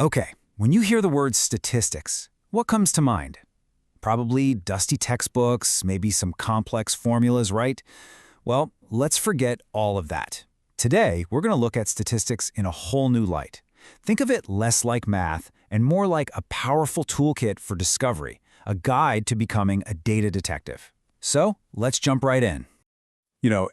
Okay, when you hear the word statistics, what comes to mind? Probably dusty textbooks, maybe some complex formulas, right? Well, let's forget all of that. Today, we're going to look at statistics in a whole new light. Think of it less like math and more like a powerful toolkit for discovery, a guide to becoming a data detective. So, let's jump right in.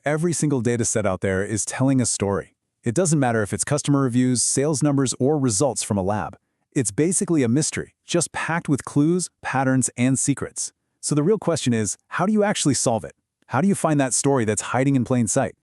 Every single data set out there is telling a story. It doesn't matter if it's customer reviews, sales numbers, or results from a lab. It's basically a mystery, just packed with clues, patterns, and secrets. So the real question is, how do you actually solve it? How do you find that story that's hiding in plain sight?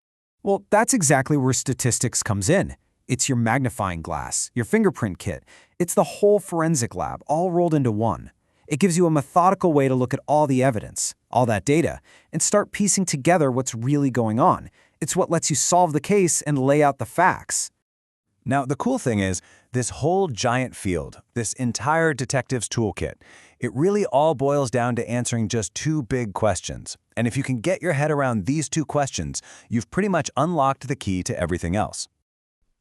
Well, that's exactly where statistics comes in. It's your magnifying glass, your fingerprint kit. It's the whole forensic lab, all rolled into one. It gives you a methodical way to look at all the evidence, all that data, and start piecing together what's really going on. It's what lets you solve the case and lay out the facts. Now, the cool thing is, this whole giant field, this entire detective's toolkit, it really all boils down to answering just two big questions. And if you can get your head around these two questions, you've pretty much unlocked the key to everything else.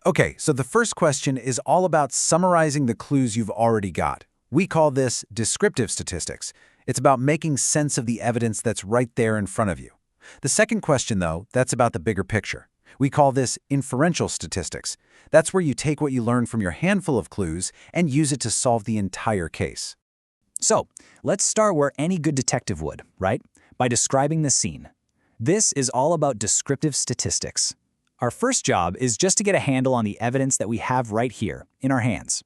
Okay, so the first question is all about summarizing the clues you've already got. We call this descriptive statistics. It's about making sense of the evidence that's right there in front of you. The second question, though, that's about the bigger picture. We call this inferential statistics. That's where you take what you learn from your handful of clues and use it to solve the entire case. So, let's start where any good detective would, right? By describing the scene. This is all about descriptive statistics. Our first job is just to get a handle on the evidence that we have right here, in our hands.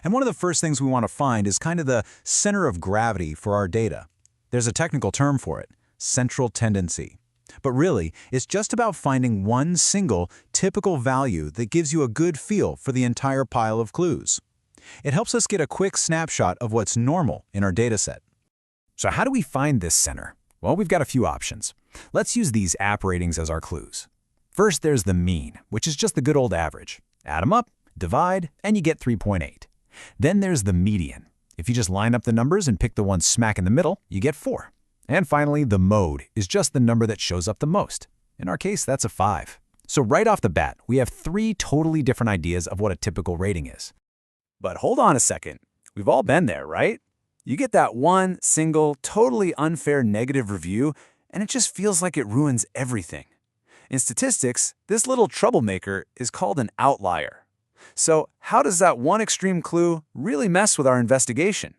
And one of the first things we want to find is kind of the center of gravity for our data. There's a technical term for it, central tendency. But really, it's just about finding one single, typical value that gives you a good feel for the entire pile of clues. It helps us get a quick snapshot of what's normal in our dataset. So how do we find this center? Well, we've got a few options. Let's use these app ratings as our clues. First, there's the mean, which is just the good old average. Add them up, divide, and you get 3.8. Then there's the median. If you just line up the numbers and pick the one smack in the middle, you get 4. And finally, the mode is just the number that shows up the most. In our case, that's a 5. So right off the bat, we have 3 totally different ideas of what a typical rating is. But hold on a second. We've all been there, right? You get that one single, totally unfair negative review, and it just feels like it ruins everything. In statistics, this little troublemaker is called an outlier. So how does that one extreme clue really mess with our investigation?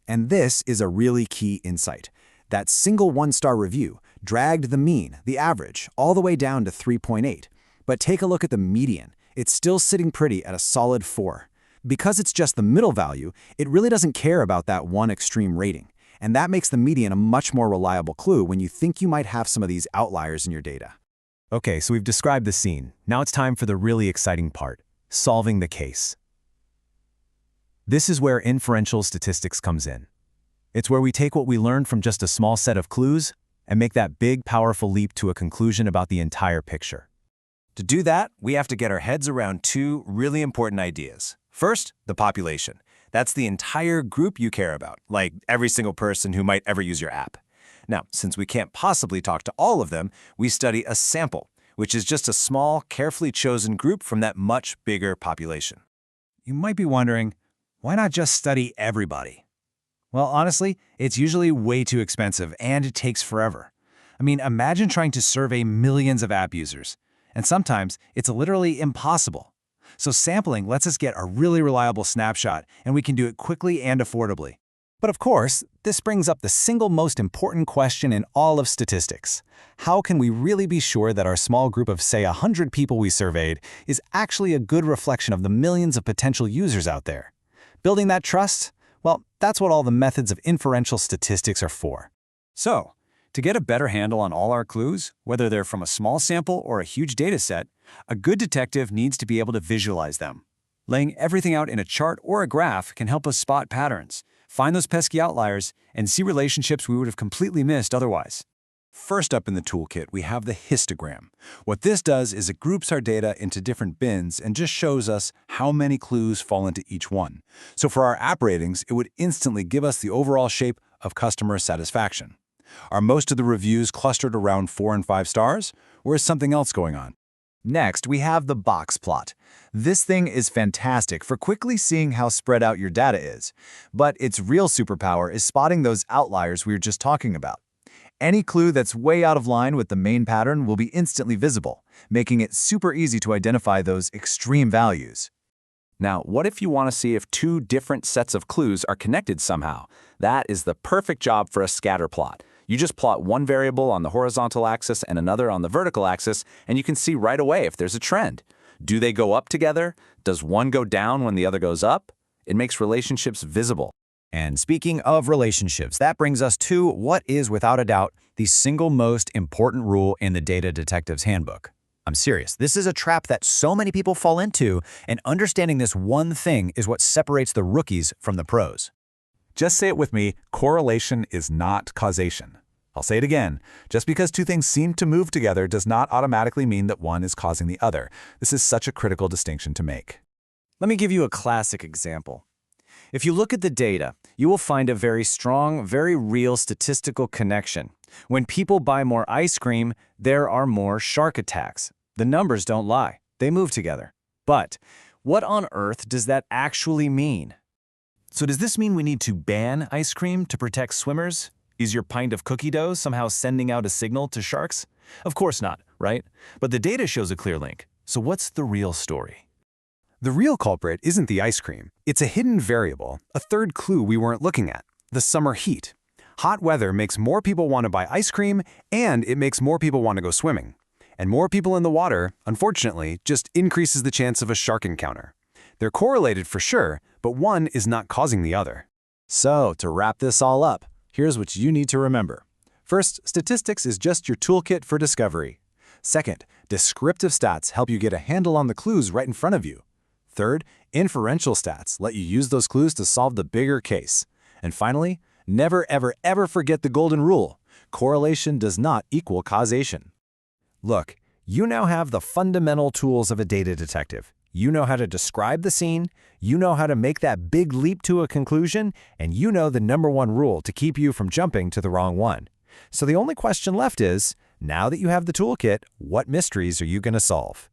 And this is a really key insight. That single one-star review dragged the mean, the average, all the way down to 3.8. But take a look at the median. It's still sitting pretty at a solid 4. Because it's just the middle value, it really doesn't care about that one extreme rating. And that makes the median a much more reliable clue when you think you might have some of these outliers in your data. Okay, so we've described the scene. Now it's time for the really exciting part, solving the case. This is where inferential statistics comes in. It's where we take what we learned from just a small set of clues and make that big, powerful leap to a conclusion about the entire picture. To do that, we have to get our heads around 2 really important ideas. First, the population. That's the entire group you care about, like every single person who might ever use your app. Now, since we can't possibly talk to all of them, we study a sample, which is just a small, carefully chosen group from that much bigger population. You might be wondering, why not just study everybody? Well, honestly, it's usually way too expensive and it takes forever. I mean, imagine trying to survey millions of app users. And sometimes it's literally impossible. So sampling lets us get a really reliable snapshot, and we can do it quickly and affordably. But of course, this brings up the single most important question in all of statistics. How can we really be sure that our small group of, say, 100 people we surveyed is actually a good reflection of the millions of potential users out there? Building that trust? Well, that's what all the methods of inferential statistics are for. So, to get a better handle on all our clues, whether they're from a small sample or a huge data set, a good detective needs to be able to visualize them. Laying everything out in a chart or a graph can help us spot patterns, find those pesky outliers, and see relationships we would have completely missed otherwise. First up in the toolkit, we have the histogram. What this does is it groups our data into different bins and just shows us how many clues fall into each one. So for our app ratings, it would instantly give us the overall shape of customer satisfaction. Are most of the reviews clustered around 4 and 5 stars, or is something else going on? Next, we have the box plot. This thing is fantastic for quickly seeing how spread out your data is, but its real superpower is spotting those outliers we were just talking about. Any clue that's way out of line with the main pattern will be instantly visible, making it super easy to identify those extreme values. Now, what if you want to see if two different sets of clues are connected somehow? That is the perfect job for a scatter plot. You just plot one variable on the horizontal axis and another on the vertical axis, and you can see right away if there's a trend. Do they go up together? Does one go down when the other goes up? It makes relationships visible. And speaking of relationships, that brings us to what is, without a doubt, the single most important rule in the Data Detective's Handbook. I'm serious. This is a trap that so many people fall into, and understanding this one thing is what separates the rookies from the pros. Just say it with me, correlation is not causation. I'll say it again. Just because two things seem to move together does not automatically mean that one is causing the other. This is such a critical distinction to make. Let me give you a classic example. If you look at the data, you will find a very strong, very real statistical connection. When people buy more ice cream, there are more shark attacks. The numbers don't lie. They move together. But what on earth does that actually mean? So does this mean we need to ban ice cream to protect swimmers? Is your pint of cookie dough somehow sending out a signal to sharks? Of course not, right? But the data shows a clear link. So what's the real story? The real culprit isn't the ice cream. It's a hidden variable, a third clue we weren't looking at, the summer heat. Hot weather makes more people want to buy ice cream, and it makes more people want to go swimming. And more people in the water, unfortunately, just increases the chance of a shark encounter. They're correlated for sure, but one is not causing the other. So, to wrap this all up, here's what you need to remember. First, statistics is just your toolkit for discovery. Second, descriptive stats help you get a handle on the clues right in front of you. Third, inferential stats let you use those clues to solve the bigger case. And finally, never ever ever forget the golden rule. Correlation does not equal causation. Look, you now have the fundamental tools of a data detective. You know how to describe the scene, you know how to make that big leap to a conclusion, and you know the #1 rule to keep you from jumping to the wrong one. So the only question left is, now that you have the toolkit, what mysteries are you going to solve?